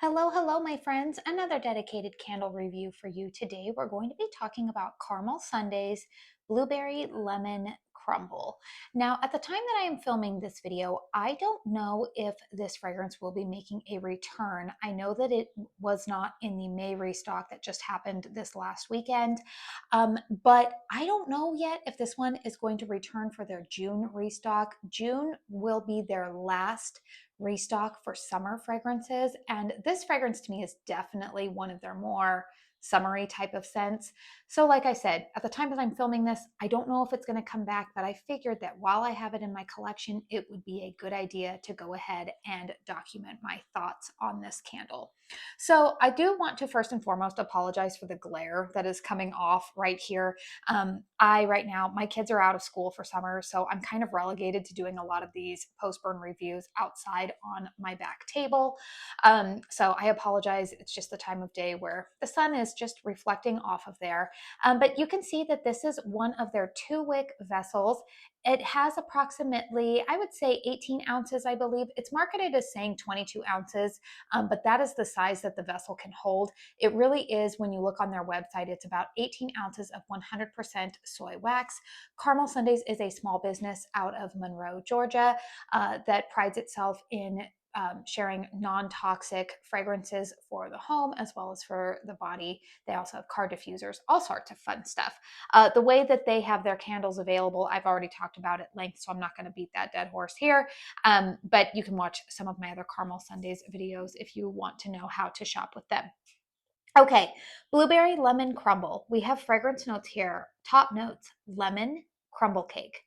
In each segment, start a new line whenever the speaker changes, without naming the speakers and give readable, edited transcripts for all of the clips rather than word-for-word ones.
Hello, hello, my friends. Another dedicated candle review for you today. We're going to be talking about Caramel Sundays Blueberry Lemon Crumble. Now, at the time that I am filming this video, I don't know if this fragrance will be making a return. I know that it was not in the May restock that just happened this last weekend, but I don't know yet if this one is going to return for their June restock. June will be their last restock for summer fragrances. And this fragrance to me is definitely one of their more summery type of scents. So, like I said, at the time that I'm filming this, I don't know if it's going to come back, but I figured that while I have it in my collection, it would be a good idea to go ahead and document my thoughts on this candle. So, I do want to first and foremost apologize for the glare that is coming off right here. Right now, my kids are out of school for summer, so I'm kind of relegated to doing a lot of these post-burn reviews outside on my back table. So I apologize. It's just the time of day where the sun is just reflecting off of there. But you can see that this is one of their 2-wick vessels. It has approximately, I would say 18 ounces, I believe. It's marketed as saying 22 ounces, but that is the size that the vessel can hold. It really is, when you look on their website, it's about 18 ounces of 100% soy wax. Caramel Sundays is a small business out of Monroe, Georgia, that prides itself in sharing non-toxic fragrances for the home as well as for the body. They also have car diffusers, all sorts of fun stuff. The way that they have their candles available, I've already talked about at length, so I'm not going to beat that dead horse here. But you can watch some of my other Caramel Sundays videos if you want to know how to shop with them. Okay, blueberry lemon crumble. We have fragrance notes here. Top notes, lemon, crumble cake.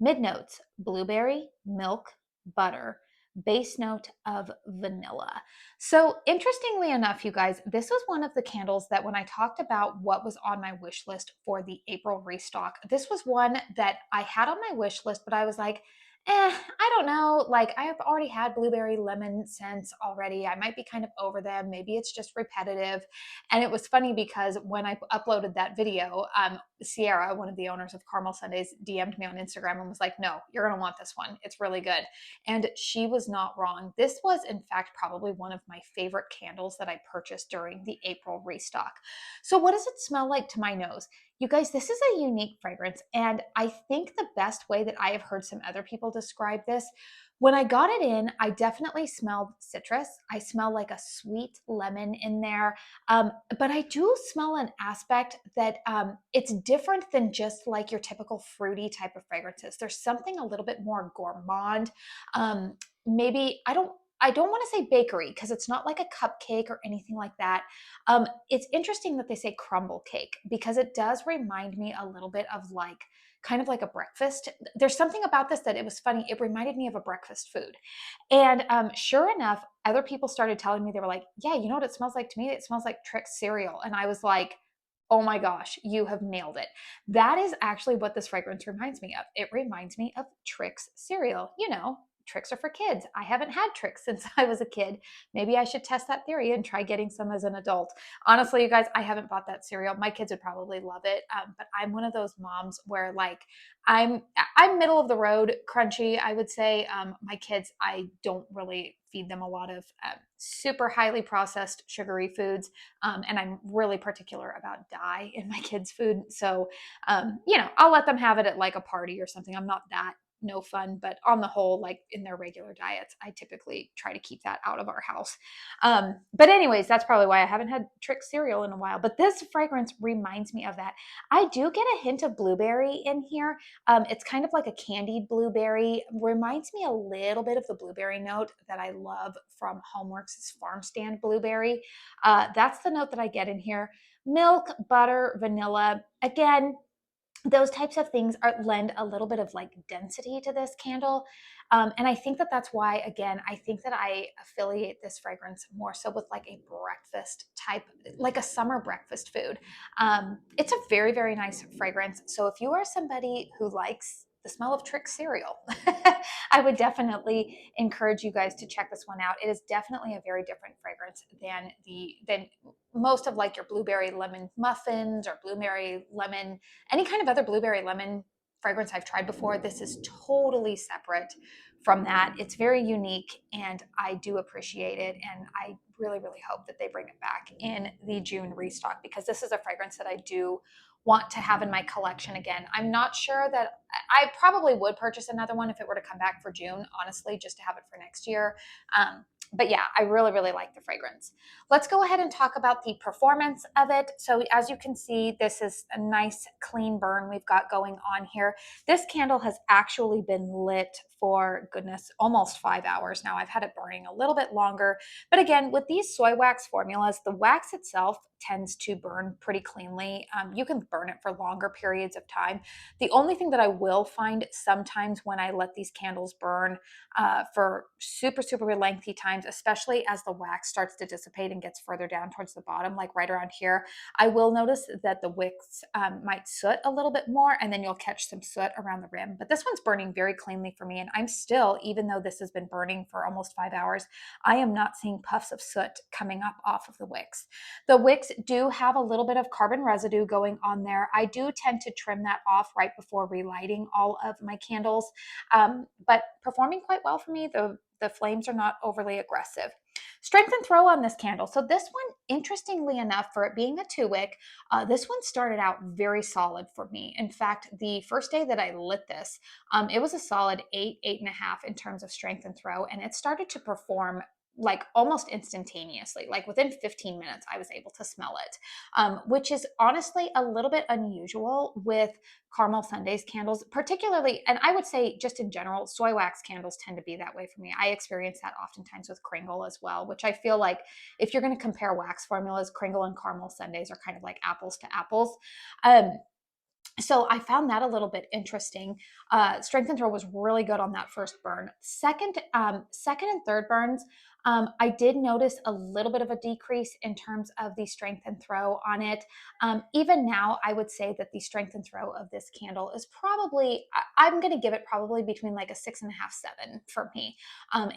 Mid notes, blueberry, milk, butter. Base note of vanilla. So, interestingly enough, you guys, this was one of the candles that when I talked about what was on my wish list for the April restock, this was one that I had on my wish list, but I was like, I don't know. Like, I have already had blueberry lemon scents already. I might be kind of over them. Maybe it's just repetitive. And it was funny because when I uploaded that video, Sierra, one of the owners of Caramel Sundays, DM'd me on Instagram and was like, no, you're going to want this one. It's really good. And she was not wrong. This was, in fact, probably one of my favorite candles that I purchased during the April restock. So, what does it smell like to my nose? You guys, this is a unique fragrance. And I think the best way that I have heard some other people describe this, when I got it in, I definitely smelled citrus. I smell like a sweet lemon in there. But I do smell an aspect that it's different than just like your typical fruity type of fragrances. There's something a little bit more gourmand. Maybe I don't want to say bakery because it's not like a cupcake or anything like that. It's interesting that they say crumble cake because it does remind me a little bit of like kind of like a breakfast. There's something about this that it was funny. It reminded me of a breakfast food. And sure enough, other people started telling me, they were like, yeah, you know what it smells like to me? It smells like Trix cereal. And I was like, oh my gosh, you have nailed it. That is actually what this fragrance reminds me of. It reminds me of Trix cereal. You know, Trix are for kids. I haven't had Trix since I was a kid. Maybe I should test that theory and try getting some as an adult. Honestly, you guys, I haven't bought that cereal. My kids would probably love it, but I'm one of those moms where like I'm I'm middle of the road, crunchy. I would say my kids, I don't really feed them a lot of super highly processed sugary foods, and I'm really particular about dye in my kids' food. So, I'll let them have it at like a party or something. I'm not that no fun, but on the whole, like in their regular diets, I typically try to keep that out of our house. But anyways, that's probably why I haven't had Trix cereal in a while. But this fragrance reminds me of that. I do get a hint of blueberry in here. It's kind of like a candied blueberry. Reminds me a little bit of the blueberry note that I love from Homeworks' Farm Stand blueberry. That's the note that I get in here. Milk, butter, vanilla. Again, those types of things lend a little bit of like density to this candle. And I think that that's why, again, I think that I affiliate this fragrance more so with like a breakfast type, like a summer breakfast food. It's a very, very nice fragrance. So if you are somebody who likes the smell of Trix cereal, I would definitely encourage you guys to check this one out. It is definitely a very different fragrance than most of like your blueberry lemon muffins or blueberry lemon, any kind of other blueberry lemon fragrance I've tried before. This is totally separate from that. It's very unique and I do appreciate it. And I really, really hope that they bring it back in the June restock because this is a fragrance that I do want to have in my collection again. I'm not sure that I probably would purchase another one if it were to come back for June, honestly, just to have it for next year. But yeah, I really, really like the fragrance. Let's go ahead and talk about the performance of it. So as you can see, this is a nice clean burn we've got going on here. This candle has actually been lit for, goodness, almost 5 hours now. I've had it burning a little bit longer. But again, with these soy wax formulas, the wax itself tends to burn pretty cleanly. You can burn it for longer periods of time. The only thing that I will find sometimes when I let these candles burn for super, super lengthy times, especially as the wax starts to dissipate and gets further down towards the bottom, like right around here, I will notice that the wicks might soot a little bit more, and then you'll catch some soot around the rim. But this one's burning very cleanly for me, and I'm still, even though this has been burning for almost 5 hours, I am not seeing puffs of soot coming up off of the wicks. The wicks do have a little bit of carbon residue going on there. I do tend to trim that off right before relighting all of my candles, but performing quite well for me. The flames are not overly aggressive. Strength and throw on this candle. So this one, interestingly enough, for it being a 2-wick, this one started out very solid for me. In fact, the first day that I lit this, it was a solid 8.5 in terms of strength and throw, and it started to perform like almost instantaneously. Like within 15 minutes, I was able to smell it, which is honestly a little bit unusual with caramel sundaes candles, particularly, and I would say just in general, soy wax candles tend to be that way for me. I experience that oftentimes with Kringle as well, which I feel like if you're going to compare wax formulas, Kringle and caramel sundaes are kind of like apples to apples. So I found that a little bit interesting. Strength and throw was really good on that first burn. Second and third burns, I did notice a little bit of a decrease in terms of the strength and throw on it. Even now, I would say that the strength and throw of this candle is probably, I'm going to give it probably between like a 6.5, 7 for me.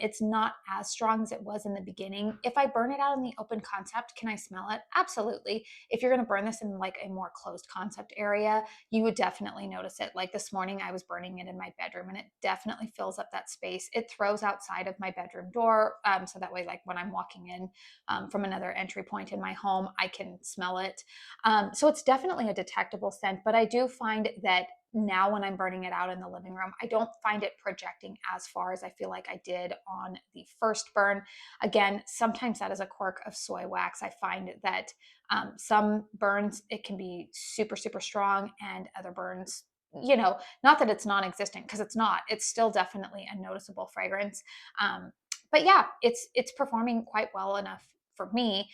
It's not as strong as it was in the beginning. If I burn it out in the open concept, can I smell it? Absolutely. If you're going to burn this in like a more closed concept area, you would definitely notice it. Like this morning, I was burning it in my bedroom and it definitely fills up that space. It throws outside of my bedroom door. So that way, like when I'm walking in from another entry point in my home, I can smell it. So it's definitely a detectable scent, but I do find that now when I'm burning it out in the living room, I don't find it projecting as far as I feel like I did on the first burn. Again, sometimes that is a quirk of soy wax. I find that some burns, it can be super, super strong, and other burns, not that it's non-existent, because it's not. It's still definitely a noticeable fragrance. But yeah, it's performing quite well enough for me.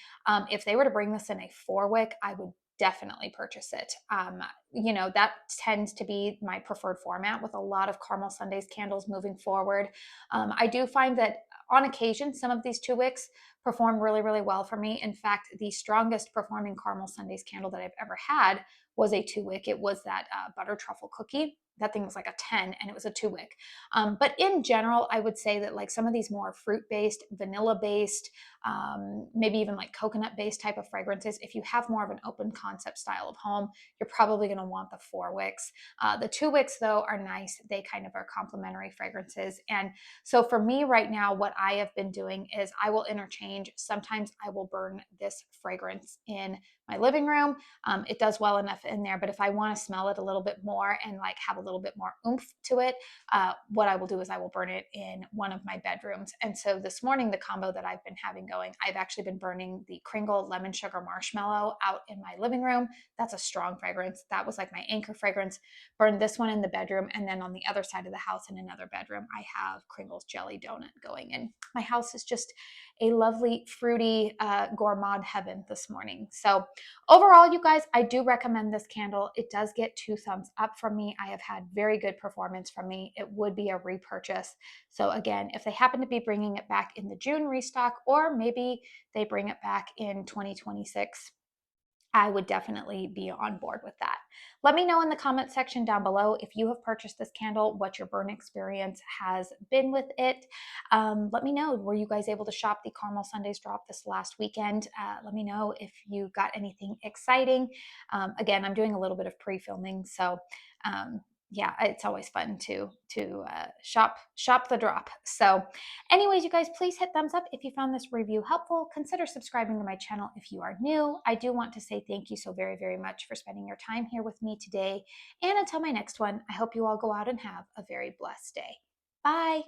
If they were to bring this in a 4-wick, I would definitely purchase it. That tends to be my preferred format with a lot of caramel sundaes candles moving forward. I do find that on occasion, some of these 2-wicks perform really, really well for me. In fact, the strongest performing caramel sundaes candle that I've ever had was a 2-wick. It was that butter truffle cookie. That thing was like a 10 and it was a 2-wick. But in general, I would say that like some of these more fruit-based, vanilla-based, maybe even like coconut-based type of fragrances, if you have more of an open concept style of home, you're probably going to want the 4-wicks. The 2-wicks, though, are nice. They kind of are complementary fragrances. And so for me right now, what I have been doing is I will interchange. Sometimes I will burn this fragrance in my living room. It does well enough in there, but if I want to smell it a little bit more and like have a little bit more oomph to it, what I will do is I will burn it in one of my bedrooms. And so this morning, the combo that I've been having going, I've actually been burning the Kringle Lemon Sugar Marshmallow out in my living room. That's a strong fragrance. That was like my anchor fragrance. Burned this one in the bedroom, and then on the other side of the house in another bedroom, I have Kringle's Jelly Donut going in. My house is just a lovely, fruity gourmand heaven this morning. So overall, you guys, I do recommend this candle. It does get 2 thumbs up from me. I have had very good performance from me. It would be a repurchase. So again, if they happen to be bringing it back in the June restock, or maybe they bring it back in 2026, I would definitely be on board with that. Let me know in the comment section down below if you have purchased this candle, what your burn experience has been with it. Let me know, were you guys able to shop the Caramel Sundays drop this last weekend? Let me know if you got anything exciting. Again, I'm doing a little bit of pre-filming, so yeah, it's always fun to shop the drop. So anyways, you guys, please hit thumbs up if you found this review helpful. Consider subscribing to my channel if you are new. I do want to say thank you so very, very much for spending your time here with me today. And until my next one, I hope you all go out and have a very blessed day. Bye.